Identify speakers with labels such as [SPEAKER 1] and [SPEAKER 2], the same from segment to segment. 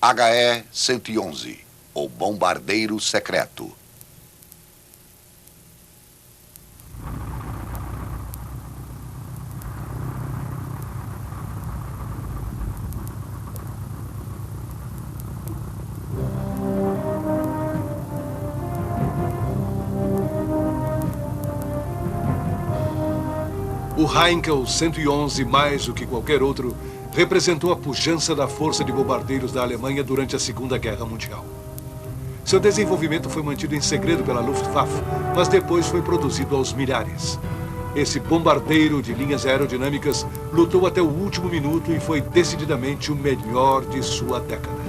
[SPEAKER 1] HE-111, o bombardeiro secreto.
[SPEAKER 2] O Heinkel 111, mais do que qualquer outro, representou a pujança da força de bombardeiros da Alemanha durante a Segunda Guerra Mundial. Seu desenvolvimento foi mantido em segredo pela Luftwaffe, mas depois foi produzido aos milhares. Esse bombardeiro de linhas aerodinâmicas lutou até o último minuto e foi decididamente o melhor de sua década.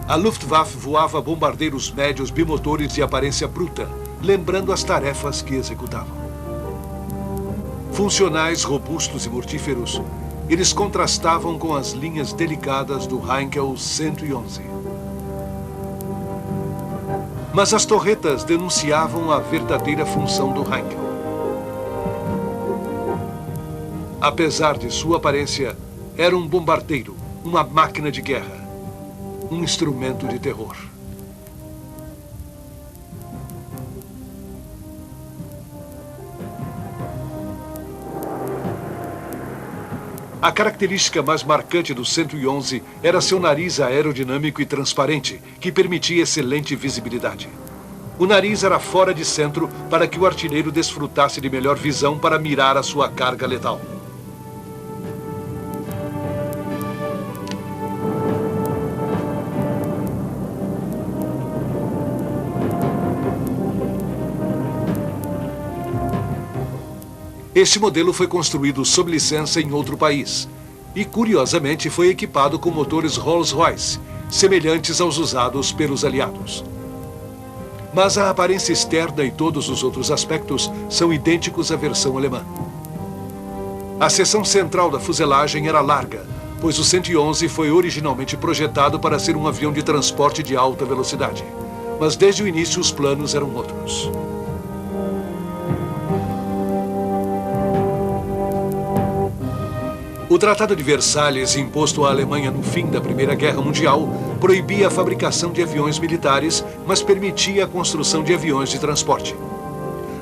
[SPEAKER 2] A Luftwaffe voava bombardeiros médios bimotores de aparência bruta, lembrando as tarefas que executavam. Funcionais, robustos e mortíferos, eles contrastavam com as linhas delicadas do Heinkel 111. Mas as torretas denunciavam a verdadeira função do Heinkel. Apesar de sua aparência, era um bombardeiro, uma máquina de guerra. Um instrumento de terror. A característica mais marcante do 111 era seu nariz aerodinâmico e transparente, que permitia excelente visibilidade. O nariz era fora de centro para que o artilheiro desfrutasse de melhor visão para mirar a sua carga letal. Este modelo foi construído sob licença em outro país e, curiosamente, foi equipado com motores Rolls-Royce, semelhantes aos usados pelos aliados. Mas a aparência externa e todos os outros aspectos são idênticos à versão alemã. A seção central da fuselagem era larga, pois o 111 foi originalmente projetado para ser um avião de transporte de alta velocidade. Mas desde o início os planos eram outros. O Tratado de Versalhes, imposto à Alemanha no fim da Primeira Guerra Mundial, proibia a fabricação de aviões militares, mas permitia a construção de aviões de transporte.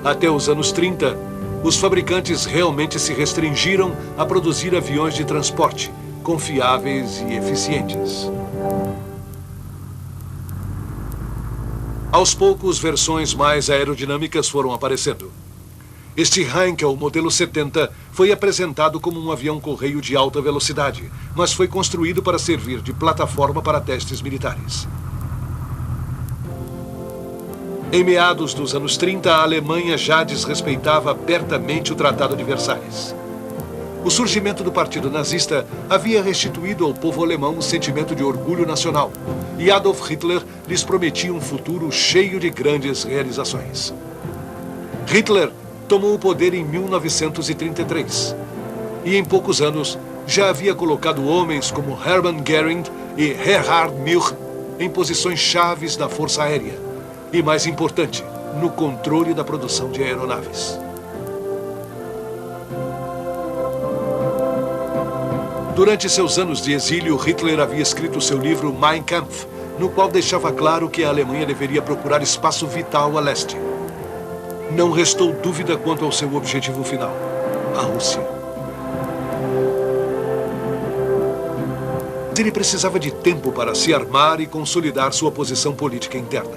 [SPEAKER 2] Até os anos 30, os fabricantes realmente se restringiram a produzir aviões de transporte, confiáveis e eficientes. Aos poucos, versões mais aerodinâmicas foram aparecendo. Este Heinkel modelo 70 foi apresentado como um avião correio de alta velocidade, mas foi construído para servir de plataforma para testes militares. Em meados dos anos 30, a Alemanha já desrespeitava abertamente o Tratado de Versalhes. O surgimento do Partido Nazista havia restituído ao povo alemão um sentimento de orgulho nacional, e Adolf Hitler lhes prometia um futuro cheio de grandes realizações. Hitler tomou o poder em 1933 e, em poucos anos, já havia colocado homens como Hermann Göring e Erhard Milch em posições chaves na Força Aérea e, mais importante, no controle da produção de aeronaves. Durante seus anos de exílio, Hitler havia escrito seu livro Mein Kampf, no qual deixava claro que a Alemanha deveria procurar espaço vital a leste. Não restou dúvida quanto ao seu objetivo final, a Rússia. Ele precisava de tempo para se armar e consolidar sua posição política interna.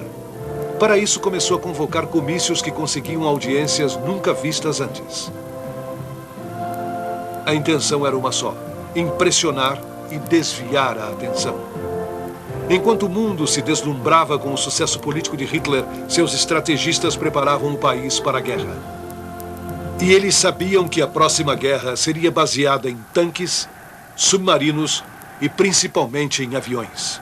[SPEAKER 2] Para isso, começou a convocar comícios que conseguiam audiências nunca vistas antes. A intenção era uma só: impressionar e desviar a atenção. Enquanto o mundo se deslumbrava com o sucesso político de Hitler, seus estrategistas preparavam o país para a guerra. E eles sabiam que a próxima guerra seria baseada em tanques, submarinos e principalmente em aviões.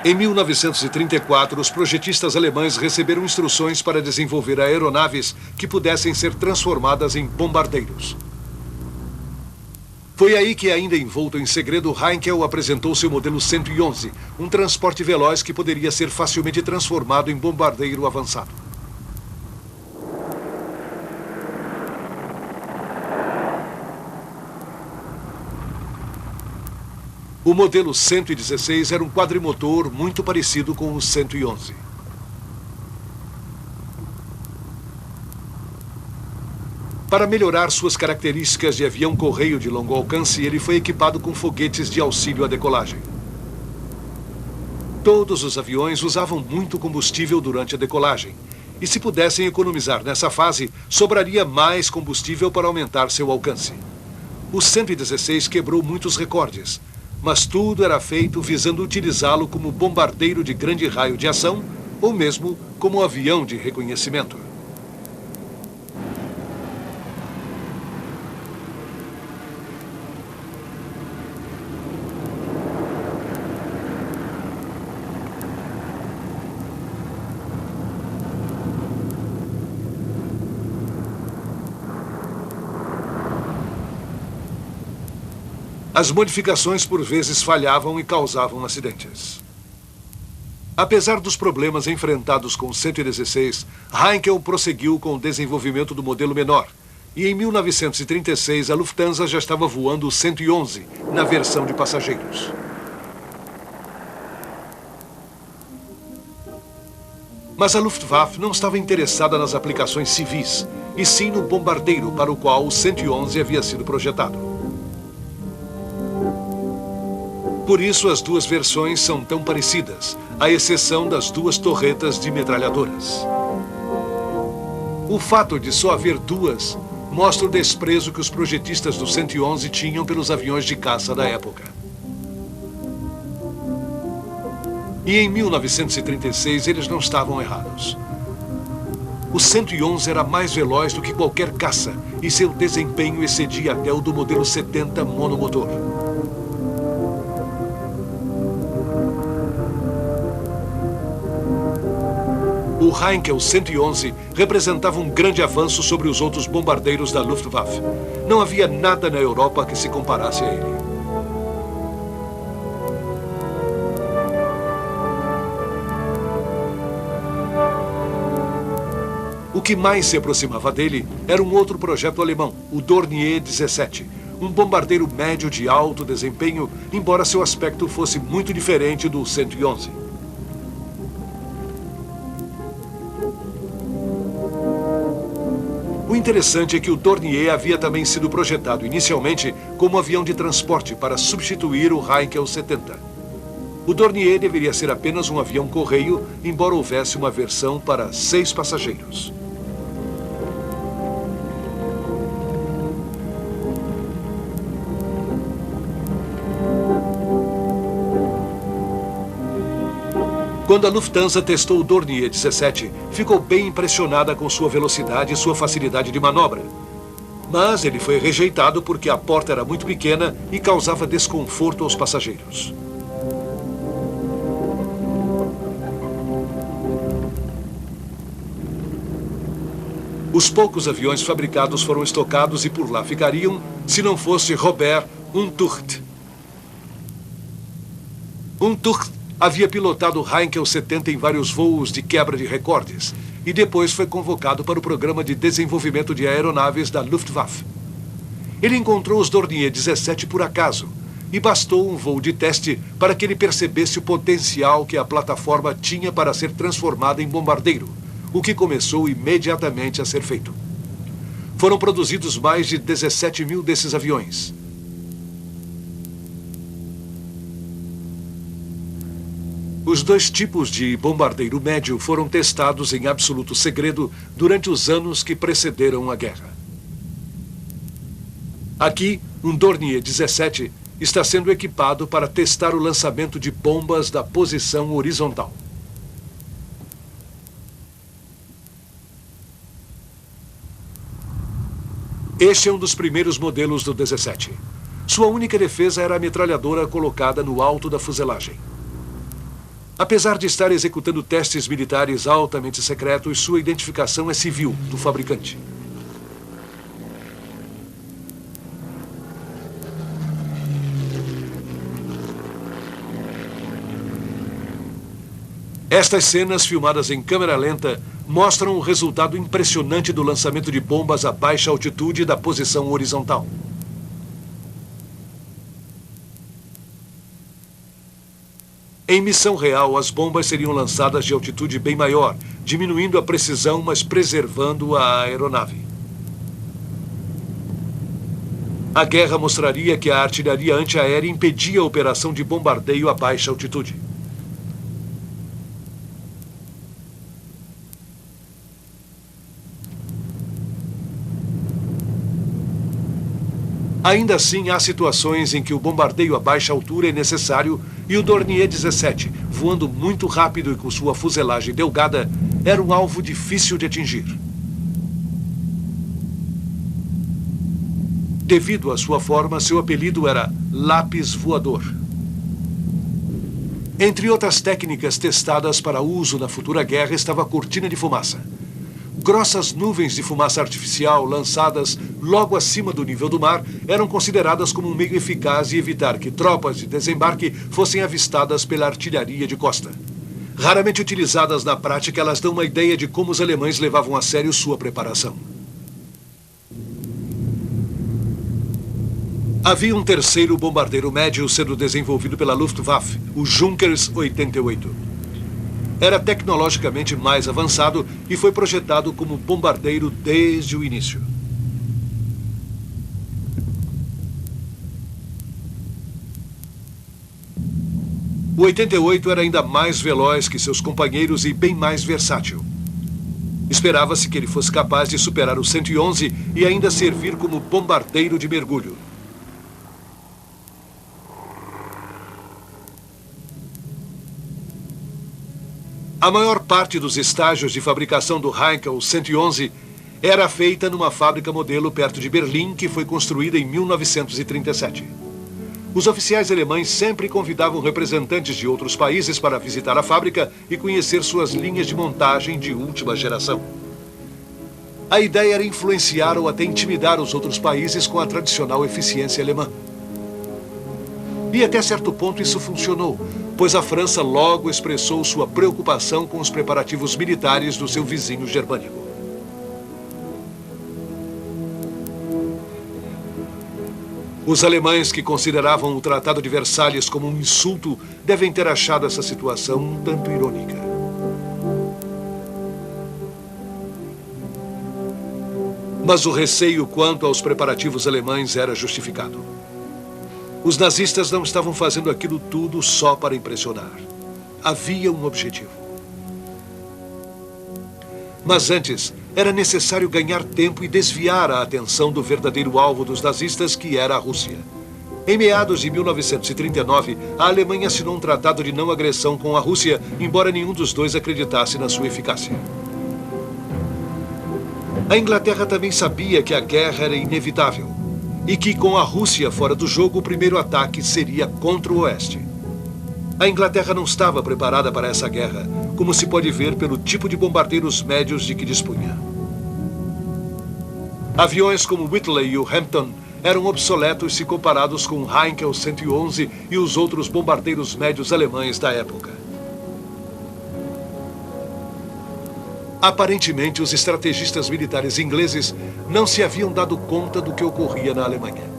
[SPEAKER 2] Em 1934, os projetistas alemães receberam instruções para desenvolver aeronaves que pudessem ser transformadas em bombardeiros. Foi aí que, ainda envolto em segredo, Heinkel apresentou seu modelo 111, um transporte veloz que poderia ser facilmente transformado em bombardeiro avançado. O modelo 116 era um quadrimotor muito parecido com o 111. Para melhorar suas características de avião-correio de longo alcance, ele foi equipado com foguetes de auxílio à decolagem. Todos os aviões usavam muito combustível durante a decolagem, e se pudessem economizar nessa fase, sobraria mais combustível para aumentar seu alcance. O 116 quebrou muitos recordes, mas tudo era feito visando utilizá-lo como bombardeiro de grande raio de ação ou mesmo como avião de reconhecimento. As modificações por vezes falhavam e causavam acidentes. Apesar dos problemas enfrentados com o 116, Heinkel prosseguiu com o desenvolvimento do modelo menor. E em 1936 a Lufthansa já estava voando o 111, na versão de passageiros. Mas a Luftwaffe não estava interessada nas aplicações civis, e sim no bombardeiro para o qual o 111 havia sido projetado. Por isso, as duas versões são tão parecidas, à exceção das duas torretas de metralhadoras. O fato de só haver duas mostra o desprezo que os projetistas do 111 tinham pelos aviões de caça da época. E em 1936 eles não estavam errados. O 111 era mais veloz do que qualquer caça e seu desempenho excedia até o do modelo 70 monomotor. O Heinkel 111 representava um grande avanço sobre os outros bombardeiros da Luftwaffe. Não havia nada na Europa que se comparasse a ele. O que mais se aproximava dele era um outro projeto alemão, o Dornier 17, um bombardeiro médio de alto desempenho, embora seu aspecto fosse muito diferente do 111. O interessante é que o Dornier havia também sido projetado inicialmente como avião de transporte para substituir o Heinkel 70. O Dornier deveria ser apenas um avião-correio, embora houvesse uma versão para 6 passageiros. Quando a Lufthansa testou o Dornier 17, ficou bem impressionada com sua velocidade e sua facilidade de manobra. Mas ele foi rejeitado porque a porta era muito pequena e causava desconforto aos passageiros. Os poucos aviões fabricados foram estocados e por lá ficariam, se não fosse Robert Untucht. Untucht havia pilotado o Heinkel 70 em vários voos de quebra de recordes e depois foi convocado para o programa de desenvolvimento de aeronaves da Luftwaffe. Ele encontrou os Dornier 17 por acaso e bastou um voo de teste para que ele percebesse o potencial que a plataforma tinha para ser transformada em bombardeiro, o que começou imediatamente a ser feito. Foram produzidos mais de 17 mil desses aviões. Os dois tipos de bombardeiro médio foram testados em absoluto segredo durante os anos que precederam a guerra. Aqui, um Dornier 17 está sendo equipado para testar o lançamento de bombas da posição horizontal. Este é um dos primeiros modelos do 17. Sua única defesa era a metralhadora colocada no alto da fuselagem. Apesar de estar executando testes militares altamente secretos, sua identificação é civil, do fabricante. Estas cenas, filmadas em câmera lenta, mostram o resultado impressionante do lançamento de bombas a baixa altitude da posição horizontal. Em missão real, as bombas seriam lançadas de altitude bem maior, diminuindo a precisão, mas preservando a aeronave. A guerra mostraria que a artilharia antiaérea impedia a operação de bombardeio a baixa altitude. Ainda assim, há situações em que o bombardeio a baixa altura é necessário e o Dornier 17, voando muito rápido e com sua fuselagem delgada, era um alvo difícil de atingir. Devido à sua forma, seu apelido era lápis voador. Entre outras técnicas testadas para uso na futura guerra estava a cortina de fumaça. Grossas nuvens de fumaça artificial lançadas logo acima do nível do mar eram consideradas como um meio eficaz de evitar que tropas de desembarque fossem avistadas pela artilharia de costa. Raramente utilizadas na prática, elas dão uma ideia de como os alemães levavam a sério sua preparação. Havia um terceiro bombardeiro médio sendo desenvolvido pela Luftwaffe, o Junkers 88. Era tecnologicamente mais avançado e foi projetado como bombardeiro desde o início. O 88 era ainda mais veloz que seus companheiros e bem mais versátil. Esperava-se que ele fosse capaz de superar o 111 e ainda servir como bombardeiro de mergulho. A maior parte dos estágios de fabricação do Heinkel 111 era feita numa fábrica modelo perto de Berlim, que foi construída em 1937. Os oficiais alemães sempre convidavam representantes de outros países para visitar a fábrica e conhecer suas linhas de montagem de última geração. A ideia era influenciar ou até intimidar os outros países com a tradicional eficiência alemã. E até certo ponto isso funcionou, pois a França logo expressou sua preocupação com os preparativos militares do seu vizinho germânico. Os alemães, que consideravam o Tratado de Versalhes como um insulto, devem ter achado essa situação um tanto irônica. Mas o receio quanto aos preparativos alemães era justificado. Os nazistas não estavam fazendo aquilo tudo só para impressionar. Havia um objetivo. Mas antes, era necessário ganhar tempo e desviar a atenção do verdadeiro alvo dos nazistas, que era a Rússia. Em meados de 1939, a Alemanha assinou um tratado de não agressão com a Rússia, embora nenhum dos dois acreditasse na sua eficácia. A Inglaterra também sabia que a guerra era inevitável e que, com a Rússia fora do jogo, o primeiro ataque seria contra o Oeste. A Inglaterra não estava preparada para essa guerra, como se pode ver pelo tipo de bombardeiros médios de que dispunha. Aviões como o Whitley e o Hampton eram obsoletos se comparados com o Heinkel 111 e os outros bombardeiros médios alemães da época. Aparentemente, os estrategistas militares ingleses não se haviam dado conta do que ocorria na Alemanha.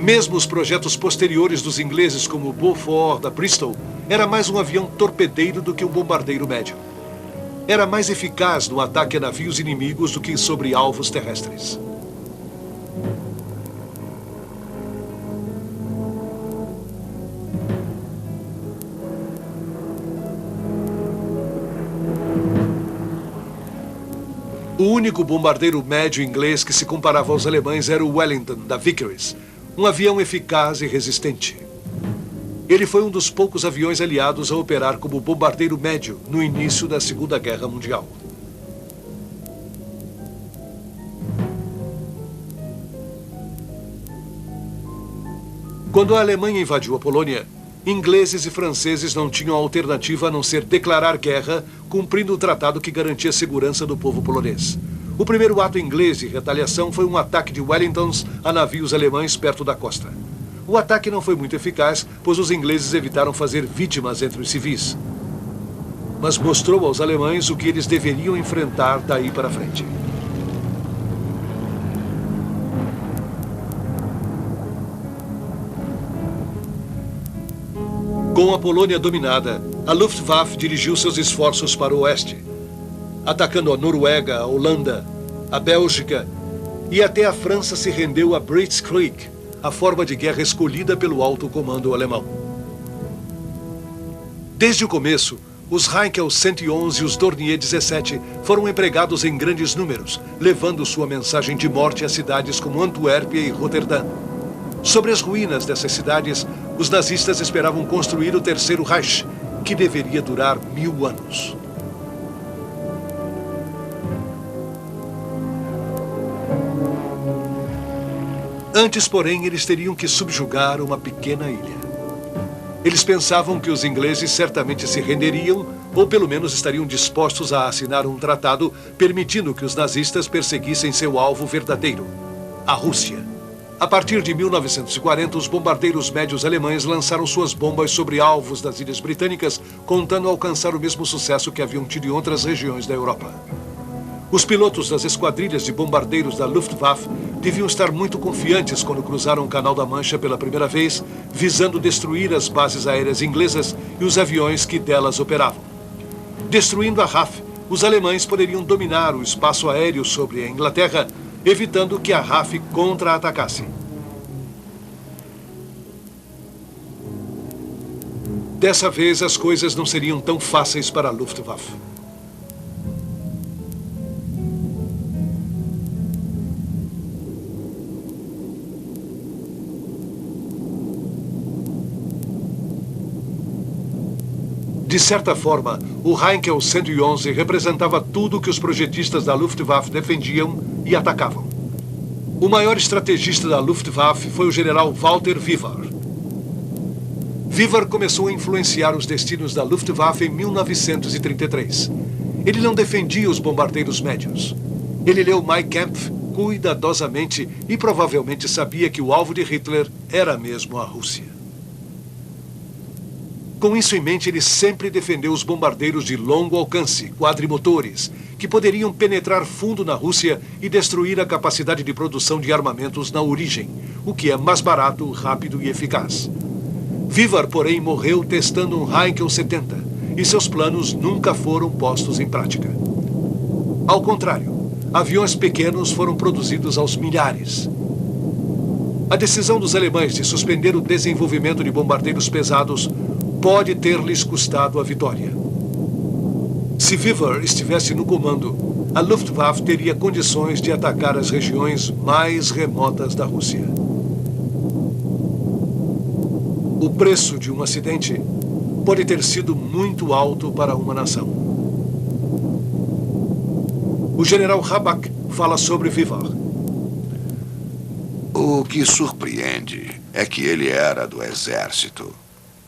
[SPEAKER 2] Mesmo os projetos posteriores dos ingleses, como o Beaufort da Bristol, era mais um avião torpedeiro do que um bombardeiro médio. Era mais eficaz no ataque a navios inimigos do que sobre alvos terrestres. O único bombardeiro médio inglês que se comparava aos alemães era o Wellington, da Vickers, um avião eficaz e resistente. Ele foi um dos poucos aviões aliados a operar como bombardeiro médio no início da Segunda Guerra Mundial. Quando a Alemanha invadiu a Polônia, ingleses e franceses não tinham alternativa a não ser declarar guerra, cumprindo o tratado que garantia a segurança do povo polonês. O primeiro ato inglês de retaliação foi um ataque de Wellingtons a navios alemães perto da costa. O ataque não foi muito eficaz, pois os ingleses evitaram fazer vítimas entre os civis. Mas mostrou aos alemães o que eles deveriam enfrentar daí para frente. Com a Polônia dominada, a Luftwaffe dirigiu seus esforços para o oeste, atacando a Noruega, a Holanda, a Bélgica e até a França se rendeu a Blitzkrieg, a forma de guerra escolhida pelo alto comando alemão. Desde o começo, os Heinkel 111 e os Dornier 17 foram empregados em grandes números, levando sua mensagem de morte a cidades como Antuérpia e Roterdã. Sobre as ruínas dessas cidades, os nazistas esperavam construir o Terceiro Reich, que deveria durar 1000 anos. Antes, porém, eles teriam que subjugar uma pequena ilha. Eles pensavam que os ingleses certamente se renderiam, ou pelo menos estariam dispostos a assinar um tratado permitindo que os nazistas perseguissem seu alvo verdadeiro, a Rússia. A partir de 1940, os bombardeiros médios alemães lançaram suas bombas sobre alvos das ilhas britânicas, contando alcançar o mesmo sucesso que haviam tido em outras regiões da Europa. Os pilotos das esquadrilhas de bombardeiros da Luftwaffe deviam estar muito confiantes quando cruzaram o Canal da Mancha pela primeira vez, visando destruir as bases aéreas inglesas e os aviões que delas operavam. Destruindo a RAF, os alemães poderiam dominar o espaço aéreo sobre a Inglaterra, evitando que a RAF contra-atacasse. Dessa vez, as coisas não seriam tão fáceis para a Luftwaffe. De certa forma, o Heinkel 111 representava tudo que os projetistas da Luftwaffe defendiam e atacavam. O maior estrategista da Luftwaffe foi o general Walter Vivar. Vivar começou a influenciar os destinos da Luftwaffe em 1933. Ele não defendia os bombardeiros médios. Ele leu Mein Kampf cuidadosamente e provavelmente sabia que o alvo de Hitler era mesmo a Rússia. Com isso em mente, ele sempre defendeu os bombardeiros de longo alcance, quadrimotores, que poderiam penetrar fundo na Rússia e destruir a capacidade de produção de armamentos na origem, o que é mais barato, rápido e eficaz. Vivar, porém, morreu testando um Heinkel 70, e seus planos nunca foram postos em prática. Ao contrário, aviões pequenos foram produzidos aos milhares. A decisão dos alemães de suspender o desenvolvimento de bombardeiros pesados pode ter-lhes custado a vitória. Se Vivar estivesse no comando, a Luftwaffe teria condições de atacar as regiões mais remotas da Rússia. O preço de um acidente pode ter sido muito alto para uma nação. O general Habak fala sobre Vivar.
[SPEAKER 1] O que surpreende é que ele era do exército,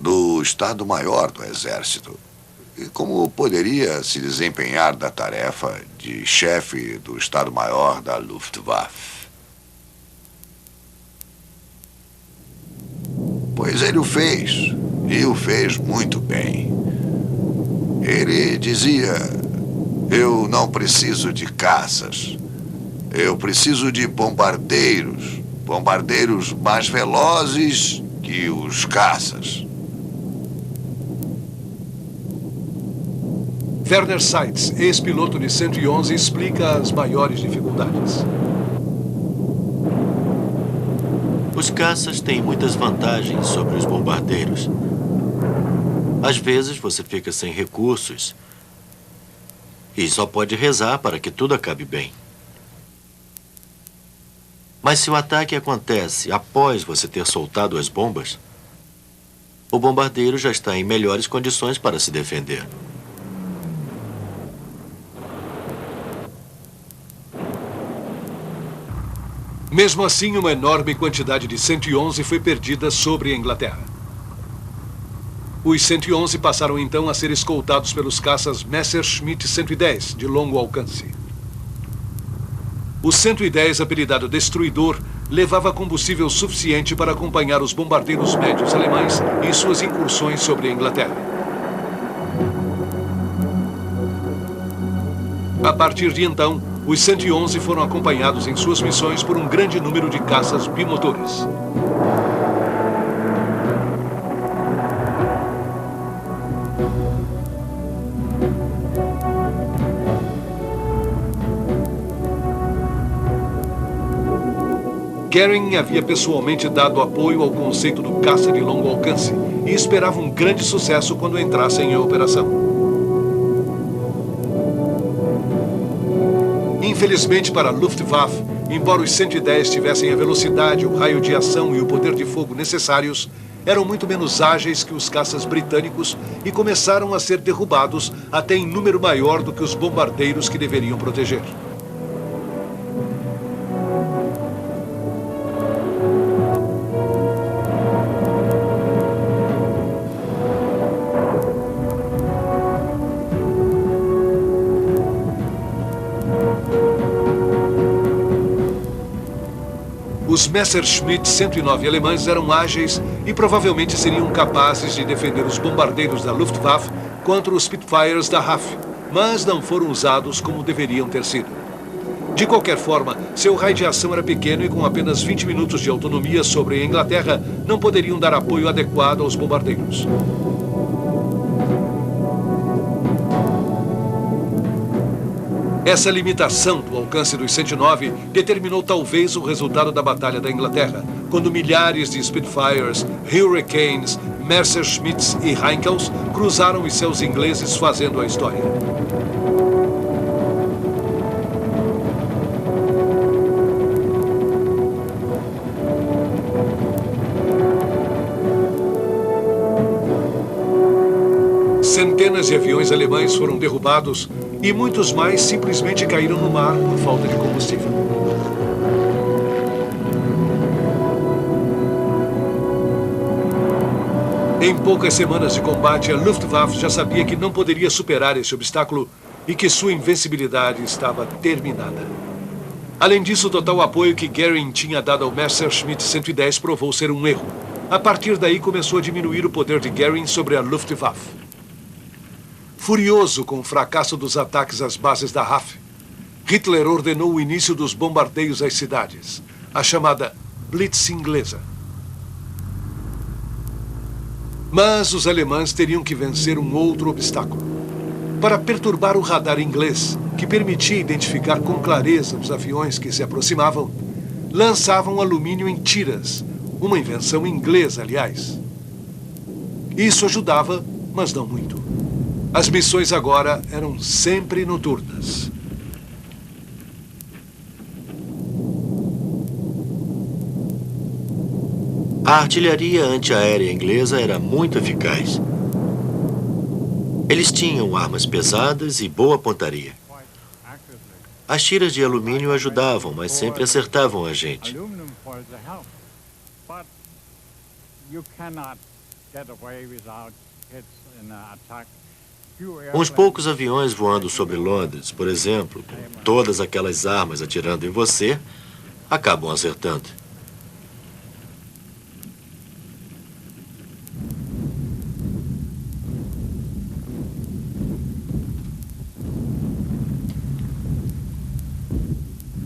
[SPEAKER 1] do Estado-Maior do Exército. E como poderia se desempenhar da tarefa de chefe do Estado-Maior da Luftwaffe? Pois ele o fez, e o fez muito bem. Ele dizia: eu não preciso de caças, eu preciso de bombardeiros, bombardeiros mais velozes que os caças.
[SPEAKER 2] Werner Seitz, ex-piloto de 111, explica as maiores dificuldades.
[SPEAKER 3] Os caças têm muitas vantagens sobre os bombardeiros. Às vezes você fica sem recursos e só pode rezar para que tudo acabe bem. Mas se o ataque acontece após você ter soltado as bombas, o bombardeiro já está em melhores condições para se defender.
[SPEAKER 2] Mesmo assim, uma enorme quantidade de 111 foi perdida sobre a Inglaterra. Os 111 passaram então a ser escoltados pelos caças Messerschmitt 110, de longo alcance. O 110, apelidado Destruidor, levava combustível suficiente para acompanhar os bombardeiros médios alemães em suas incursões sobre a Inglaterra. A partir de então, os 111 foram acompanhados em suas missões por um grande número de caças bimotores. Goering havia pessoalmente dado apoio ao conceito do caça de longo alcance e esperava um grande sucesso quando entrassem em operação. Infelizmente para a Luftwaffe, embora os 110 tivessem a velocidade, o raio de ação e o poder de fogo necessários, eram muito menos ágeis que os caças britânicos e começaram a ser derrubados até em número maior do que os bombardeiros que deveriam proteger. Os Messerschmitt 109 alemães eram ágeis e provavelmente seriam capazes de defender os bombardeiros da Luftwaffe contra os Spitfires da RAF, mas não foram usados como deveriam ter sido. De qualquer forma, seu raio de ação era pequeno e com apenas 20 minutos de autonomia sobre a Inglaterra, não poderiam dar apoio adequado aos bombardeiros. Essa limitação do alcance dos 109 determinou talvez o resultado da Batalha da Inglaterra, quando milhares de Spitfires, Hurricanes, Messerschmitts e Heinkels cruzaram os céus ingleses fazendo a história. Centenas de aviões alemães foram derrubados e muitos mais simplesmente caíram no mar por falta de combustível. Em poucas semanas de combate, a Luftwaffe já sabia que não poderia superar esse obstáculo e que sua invencibilidade estava terminada. Além disso, o total apoio que Goering tinha dado ao Messerschmitt 110 provou ser um erro. A partir daí, começou a diminuir o poder de Goering sobre a Luftwaffe. Furioso com o fracasso dos ataques às bases da RAF, Hitler ordenou o início dos bombardeios às cidades, a chamada Blitz inglesa. Mas os alemães teriam que vencer um outro obstáculo. Para perturbar o radar inglês, que permitia identificar com clareza os aviões que se aproximavam, lançavam alumínio em tiras, uma invenção inglesa, aliás. Isso ajudava, mas não muito. As missões agora eram sempre noturnas.
[SPEAKER 3] A artilharia antiaérea inglesa era muito eficaz. Eles tinham armas pesadas e boa pontaria. As tiras de alumínio ajudavam, mas sempre acertavam a gente. Uns poucos aviões voando sobre Londres, por exemplo, com todas aquelas armas atirando em você, acabam acertando.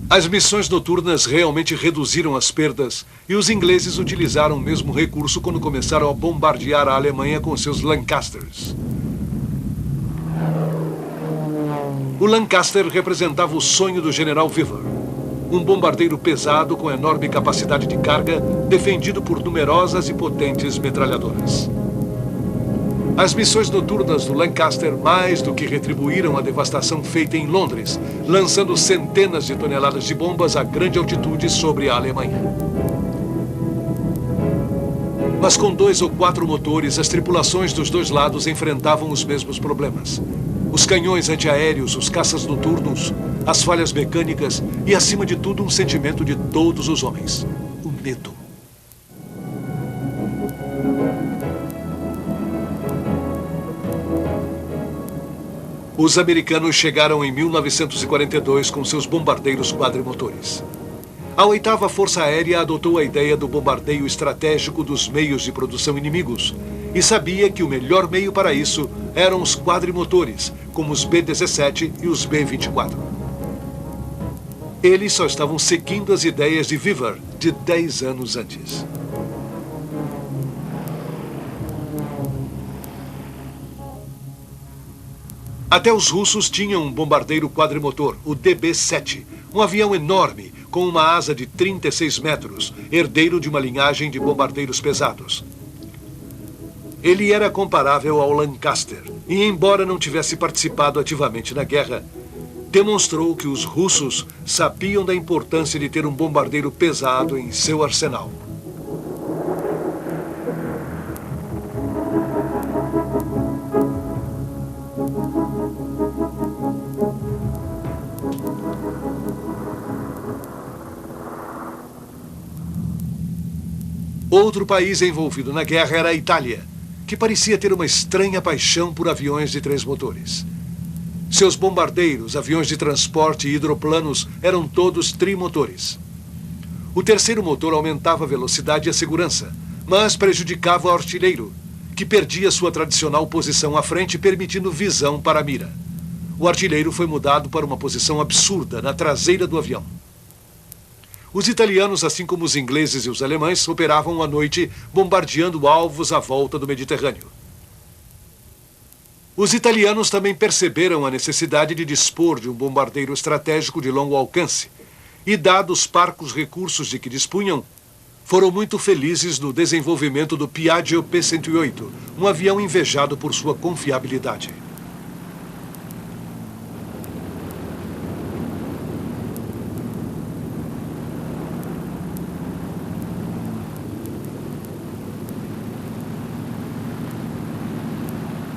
[SPEAKER 2] As missões noturnas realmente reduziram as perdas e os ingleses utilizaram o mesmo recurso quando começaram a bombardear a Alemanha com seus Lancasters. O Lancaster representava o sonho do general Vivar, um bombardeiro pesado com enorme capacidade de carga, defendido por numerosas e potentes metralhadoras. As missões noturnas do Lancaster mais do que retribuíram a devastação feita em Londres, lançando centenas de toneladas de bombas a grande altitude sobre a Alemanha. Mas com 2 ou 4 motores, as tripulações dos dois lados enfrentavam os mesmos problemas. Os canhões antiaéreos, os caças noturnos, as falhas mecânicas e, acima de tudo, um sentimento de todos os homens: o medo. Os americanos chegaram em 1942 com seus bombardeiros quadrimotores. A 8ª Força Aérea adotou a ideia do bombardeio estratégico dos meios de produção inimigos e sabia que o melhor meio para isso eram os quadrimotores, como os B-17 e os B-24. Eles só estavam seguindo as ideias de Weaver de 10 anos antes. Até os russos tinham um bombardeiro quadrimotor, o DB-7, um avião enorme com uma asa de 36 metros, herdeiro de uma linhagem de bombardeiros pesados. Ele era comparável ao Lancaster e, embora não tivesse participado ativamente na guerra, demonstrou que os russos sabiam da importância de ter um bombardeiro pesado em seu arsenal. Outro país envolvido na guerra era a Itália, que parecia ter uma estranha paixão por aviões de 3 motores. Seus bombardeiros, aviões de transporte e hidroplanos eram todos trimotores. O terceiro motor aumentava a velocidade e a segurança, mas prejudicava o artilheiro, que perdia sua tradicional posição à frente, permitindo visão para a mira. O artilheiro foi mudado para uma posição absurda na traseira do avião. Os italianos, assim como os ingleses e os alemães, operavam à noite, bombardeando alvos à volta do Mediterrâneo. Os italianos também perceberam a necessidade de dispor de um bombardeiro estratégico de longo alcance e, dados os parcos recursos de que dispunham, foram muito felizes no desenvolvimento do Piaggio P-108, um avião invejado por sua confiabilidade.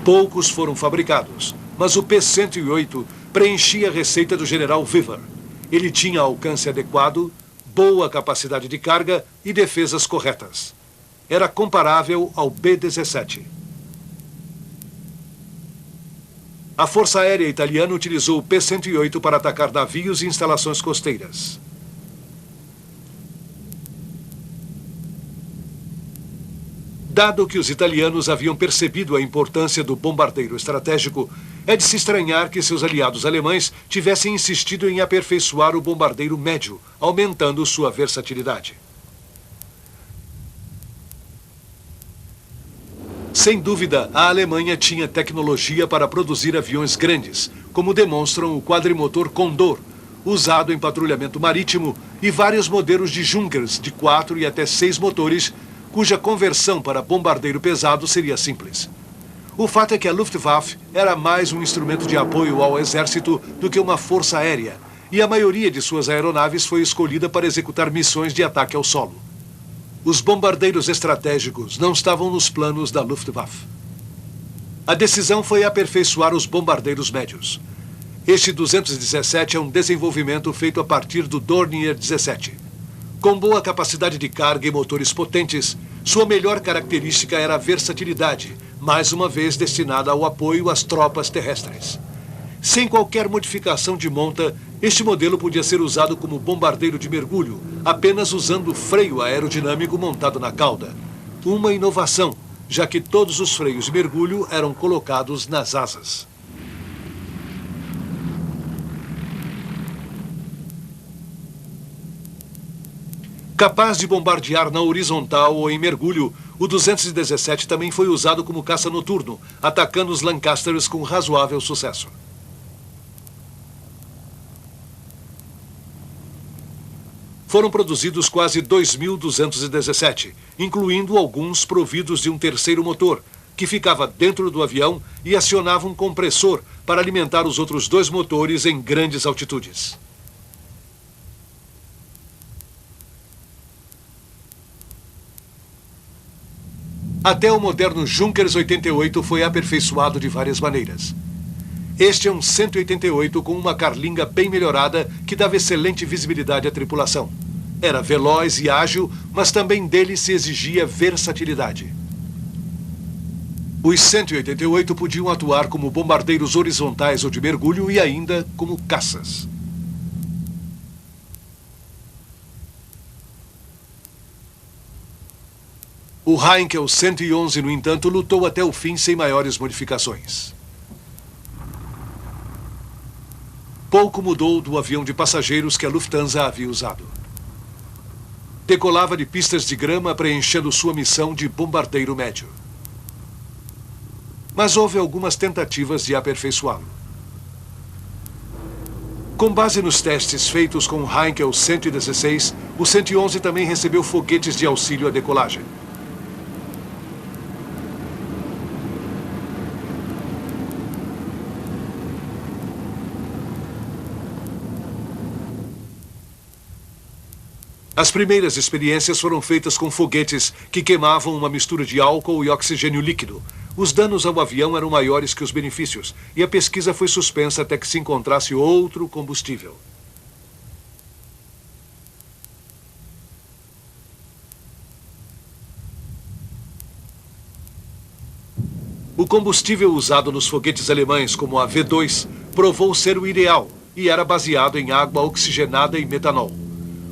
[SPEAKER 2] Poucos foram fabricados, mas o P-108 preenchia a receita do general Weaver. Ele tinha alcance adequado, boa capacidade de carga e defesas corretas. Era comparável ao B-17. A Força Aérea Italiana utilizou o P-108 para atacar navios e instalações costeiras. Dado que os italianos haviam percebido a importância do bombardeiro estratégico, é de se estranhar que seus aliados alemães tivessem insistido em aperfeiçoar o bombardeiro médio, aumentando sua versatilidade. Sem dúvida, a Alemanha tinha tecnologia para produzir aviões grandes, como demonstram o quadrimotor Condor, usado em patrulhamento marítimo, e vários modelos de Junkers de 4 e até 6 motores, cuja conversão para bombardeiro pesado seria simples. O fato é que a Luftwaffe era mais um instrumento de apoio ao exército do que uma força aérea, e a maioria de suas aeronaves foi escolhida para executar missões de ataque ao solo. Os bombardeiros estratégicos não estavam nos planos da Luftwaffe. A decisão foi aperfeiçoar os bombardeiros médios. Este 217 é um desenvolvimento feito a partir do Dornier 17. Com boa capacidade de carga e motores potentes, sua melhor característica era a versatilidade, mais uma vez destinada ao apoio às tropas terrestres. Sem qualquer modificação de monta, este modelo podia ser usado como bombardeiro de mergulho, apenas usando freio aerodinâmico montado na cauda. Uma inovação, já que todos os freios de mergulho eram colocados nas asas. Capaz de bombardear na horizontal ou em mergulho, o 217 também foi usado como caça noturno, atacando os Lancasters com razoável sucesso. Foram produzidos quase 2.217, incluindo alguns providos de um terceiro motor, que ficava dentro do avião e acionava um compressor para alimentar os outros 2 motores em grandes altitudes. Até o moderno Junkers 88 foi aperfeiçoado de várias maneiras. Este é um 188 com uma carlinga bem melhorada que dava excelente visibilidade à tripulação. Era veloz e ágil, mas também dele se exigia versatilidade. Os 188 podiam atuar como bombardeiros horizontais ou de mergulho e ainda como caças. O Heinkel 111, no entanto, lutou até o fim sem maiores modificações. Pouco mudou do avião de passageiros que a Lufthansa havia usado. Decolava de pistas de grama, preenchendo sua missão de bombardeiro médio. Mas houve algumas tentativas de aperfeiçoá-lo. Com base nos testes feitos com o Heinkel 116, o 111 também recebeu foguetes de auxílio à decolagem. As primeiras experiências foram feitas com foguetes que queimavam uma mistura de álcool e oxigênio líquido. Os danos ao avião eram maiores que os benefícios, e a pesquisa foi suspensa até que se encontrasse outro combustível. O combustível usado nos foguetes alemães, como a V2, provou ser o ideal e era baseado em água oxigenada e metanol.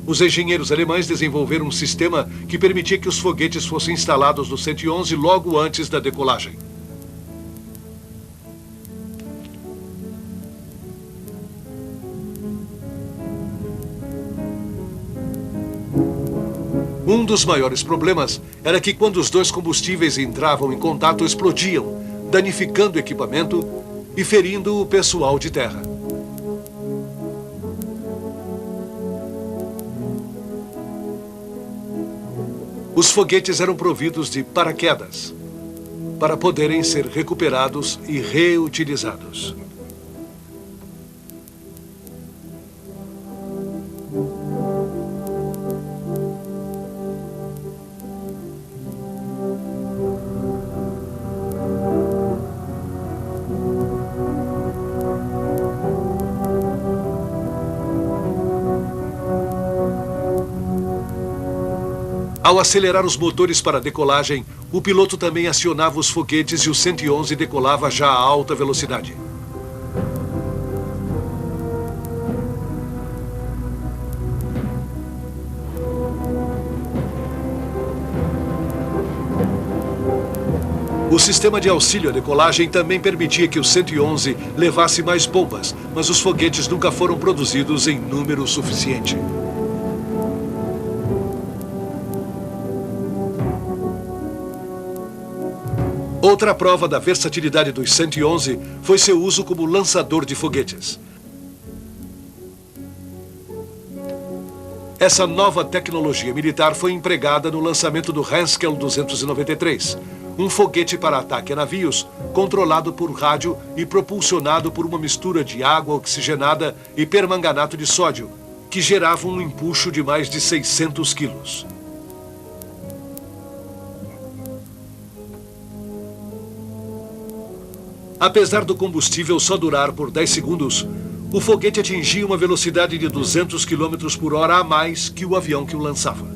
[SPEAKER 2] Os engenheiros alemães desenvolveram um sistema que permitia que os foguetes fossem instalados no 111 logo antes da decolagem. Um dos maiores problemas era que quando os dois combustíveis entravam em contato, explodiam, danificando o equipamento e ferindo o pessoal de terra. Os foguetes eram providos de paraquedas para poderem ser recuperados e reutilizados. Ao acelerar os motores para a decolagem, o piloto também acionava os foguetes e o 111 decolava já a alta velocidade. O sistema de auxílio à decolagem também permitia que o 111 levasse mais bombas, mas os foguetes nunca foram produzidos em número suficiente. Outra prova da versatilidade dos 111 foi seu uso como lançador de foguetes. Essa nova tecnologia militar foi empregada no lançamento do Haskell 293, um foguete para ataque a navios, controlado por rádio e propulsionado por uma mistura de água oxigenada e permanganato de sódio, que gerava um empuxo de mais de 600 quilos. Apesar do combustível só durar por 10 segundos, o foguete atingia uma velocidade de 200 km por hora a mais que o avião que o lançava.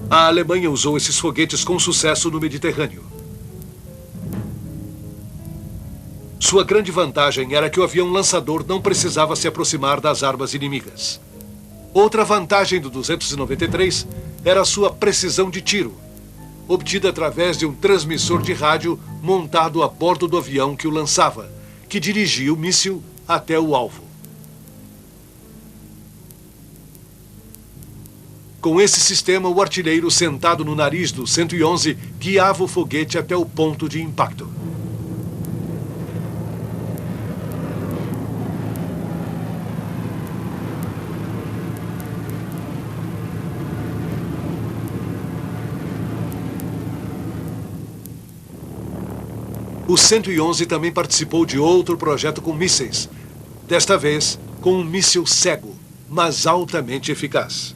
[SPEAKER 2] A Alemanha usou esses foguetes com sucesso no Mediterrâneo. Sua grande vantagem era que o avião lançador não precisava se aproximar das armas inimigas. Outra vantagem do 293 era a sua precisão de tiro, obtida através de um transmissor de rádio montado a bordo do avião que o lançava, que dirigia o míssil até o alvo. Com esse sistema, o artilheiro sentado no nariz do 111 guiava o foguete até o ponto de impacto. O 111 também participou de outro projeto com mísseis, desta vez com um míssil cego, mas altamente eficaz.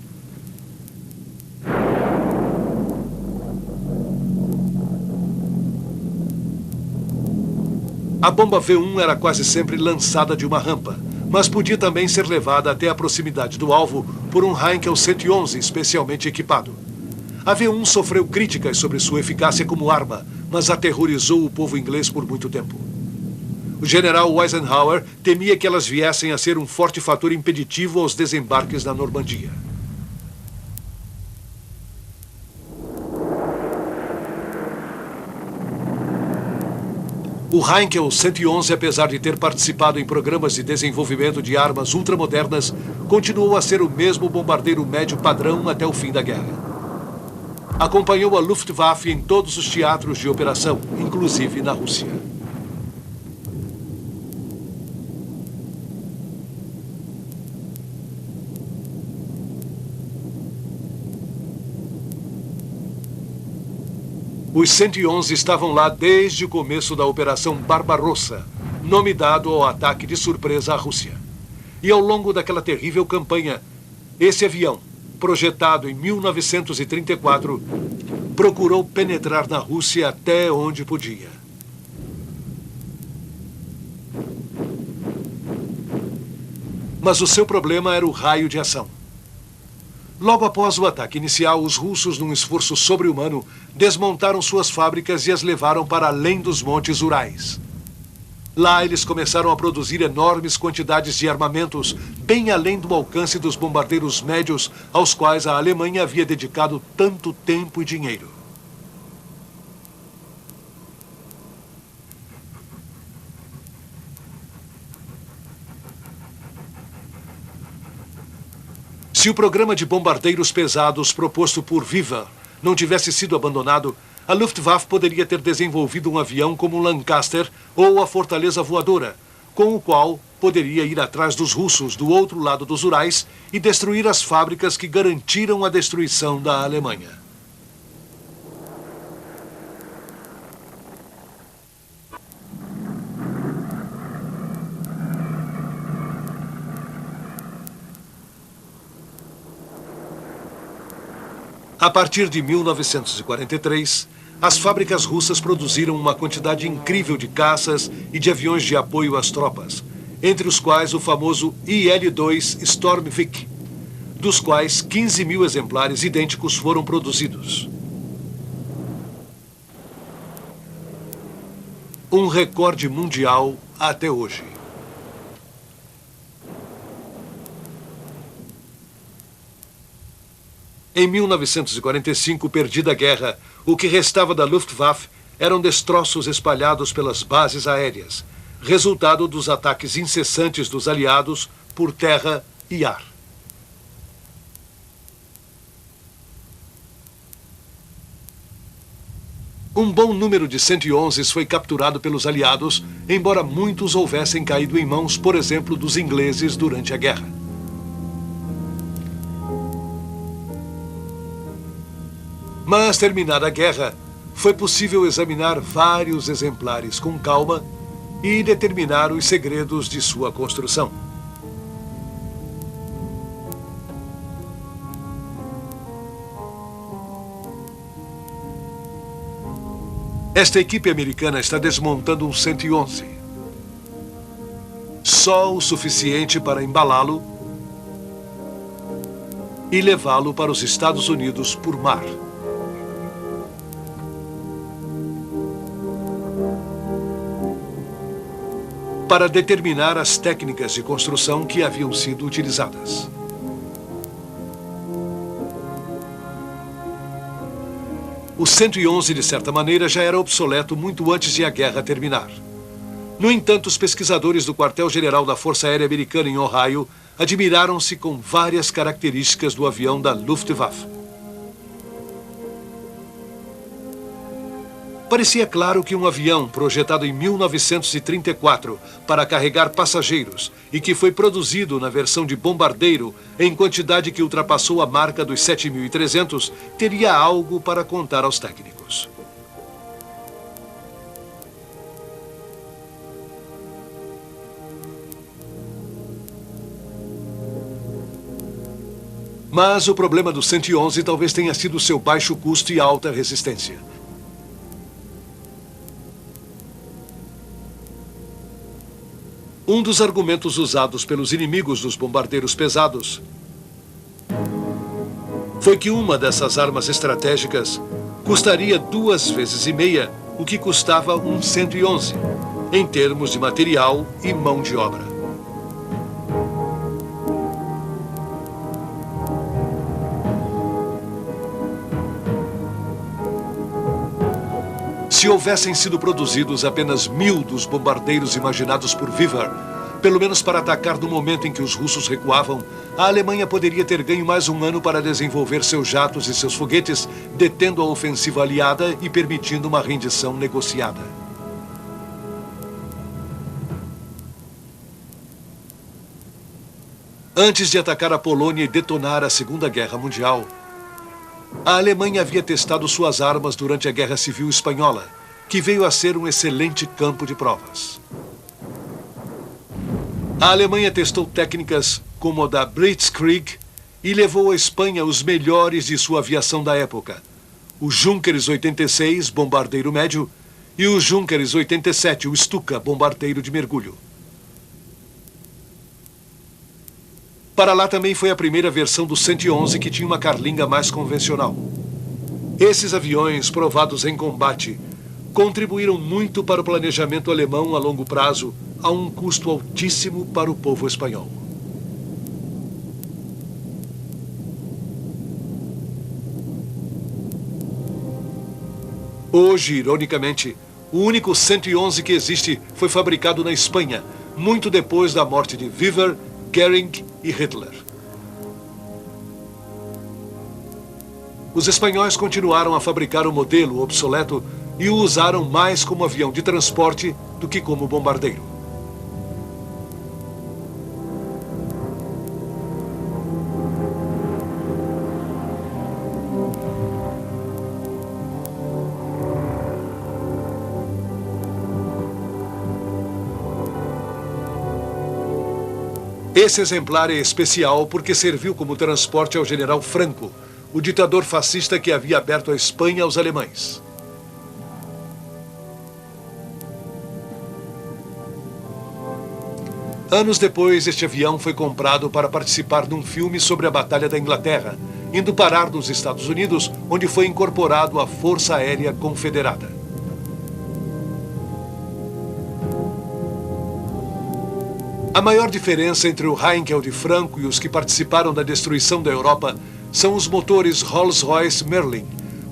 [SPEAKER 2] A bomba V1 era quase sempre lançada de uma rampa, mas podia também ser levada até a proximidade do alvo por um Heinkel 111 especialmente equipado. A V1 sofreu críticas sobre sua eficácia como arma, mas aterrorizou o povo inglês por muito tempo. O general Eisenhower temia que elas viessem a ser um forte fator impeditivo aos desembarques na Normandia. O Heinkel 111, apesar de ter participado em programas de desenvolvimento de armas ultramodernas, continuou a ser o mesmo bombardeiro médio padrão até o fim da guerra. Acompanhou a Luftwaffe em todos os teatros de operação, inclusive na Rússia. Os 111 estavam lá desde o começo da Operação Barbarossa, nome dado ao ataque de surpresa à Rússia. E ao longo daquela terrível campanha, esse avião, projetado em 1934, procurou penetrar na Rússia até onde podia. Mas o seu problema era o raio de ação. Logo após o ataque inicial, os russos, num esforço sobre-humano, desmontaram suas fábricas e as levaram para além dos montes Urais. Lá, eles começaram a produzir enormes quantidades de armamentos, bem além do alcance dos bombardeiros médios aos quais a Alemanha havia dedicado tanto tempo e dinheiro. Se o programa de bombardeiros pesados proposto por Viva não tivesse sido abandonado, a Luftwaffe poderia ter desenvolvido um avião como o Lancaster ou a Fortaleza Voadora, com o qual poderia ir atrás dos russos do outro lado dos Urais e destruir as fábricas que garantiram a destruição da Alemanha. A partir de 1943, as fábricas russas produziram uma quantidade incrível de caças e de aviões de apoio às tropas, entre os quais o famoso IL-2 Stormvik, dos quais 15 mil exemplares idênticos foram produzidos. Um recorde mundial até hoje. Em 1945, perdida a guerra, o que restava da Luftwaffe eram destroços espalhados pelas bases aéreas, resultado dos ataques incessantes dos aliados por terra e ar. Um bom número de 111s foi capturado pelos aliados, embora muitos houvessem caído em mãos, por exemplo, dos ingleses durante a guerra. Mas, terminada a guerra, foi possível examinar vários exemplares com calma e determinar os segredos de sua construção. Esta equipe americana está desmontando um 111. Só o suficiente para embalá-lo e levá-lo para os Estados Unidos por mar. Para determinar as técnicas de construção que haviam sido utilizadas. O 111, de certa maneira, já era obsoleto muito antes de a guerra terminar. No entanto, os pesquisadores do quartel-general da Força Aérea Americana em Ohio admiraram-se com várias características do avião da Luftwaffe. Parecia claro que um avião projetado em 1934 para carregar passageiros e que foi produzido na versão de bombardeiro em quantidade que ultrapassou a marca dos 7.300 teria algo para contar aos técnicos. Mas o problema do 111 talvez tenha sido seu baixo custo e alta resistência. Um dos argumentos usados pelos inimigos dos bombardeiros pesados foi que uma dessas armas estratégicas custaria 2,5 vezes o que custava um 111, em termos de material e mão de obra. Se houvessem sido produzidos apenas 1000 dos bombardeiros imaginados por Vivar, pelo menos para atacar no momento em que os russos recuavam, a Alemanha poderia ter ganho mais um ano para desenvolver seus jatos e seus foguetes, detendo a ofensiva aliada e permitindo uma rendição negociada. Antes de atacar a Polônia e detonar a Segunda Guerra Mundial, a Alemanha havia testado suas armas durante a Guerra Civil Espanhola, que veio a ser um excelente campo de provas. A Alemanha testou técnicas como a da Blitzkrieg e levou à Espanha os melhores de sua aviação da época, o Junkers 86, bombardeiro médio, e o Junkers 87, o Stuka, bombardeiro de mergulho. Para lá também foi a primeira versão do 111 que tinha uma carlinga mais convencional. Esses aviões, provados em combate, contribuíram muito para o planejamento alemão a longo prazo, a um custo altíssimo para o povo espanhol. Hoje, ironicamente, o único 111 que existe foi fabricado na Espanha, muito depois da morte de Vivar, Goering e Hitler. Os espanhóis continuaram a fabricar o modelo obsoleto e o usaram mais como avião de transporte do que como bombardeiro. Esse exemplar é especial porque serviu como transporte ao general Franco, o ditador fascista que havia aberto a Espanha aos alemães. Anos depois, este avião foi comprado para participar num filme sobre a Batalha da Inglaterra, indo parar nos Estados Unidos, onde foi incorporado à Força Aérea Confederada. A maior diferença entre o Heinkel de Franco e os que participaram da destruição da Europa são os motores Rolls-Royce Merlin,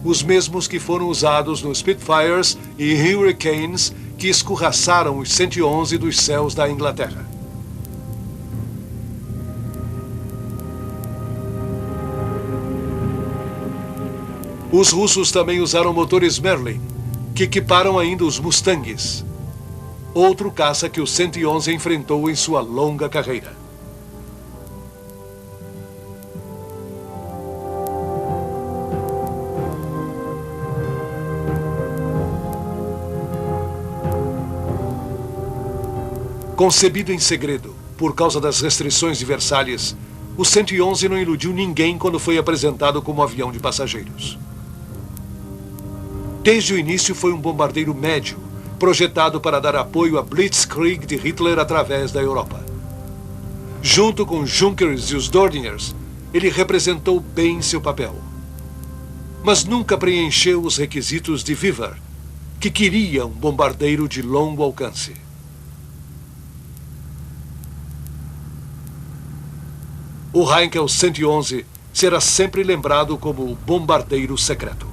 [SPEAKER 2] os mesmos que foram usados nos Spitfires e Hurricanes que escorraçaram os 111 dos céus da Inglaterra. Os russos também usaram motores Merlin, que equiparam ainda os Mustangs, outro caça que o 111 enfrentou em sua longa carreira. Concebido em segredo por causa das restrições de Versalhes, o 111 não iludiu ninguém quando foi apresentado como avião de passageiros. Desde o início foi um bombardeiro médio, projetado para dar apoio à Blitzkrieg de Hitler através da Europa. Junto com os Junkers e os Dorniers, ele representou bem seu papel. Mas nunca preencheu os requisitos de Vivar, que queria um bombardeiro de longo alcance. O Heinkel 111 será sempre lembrado como o bombardeiro secreto.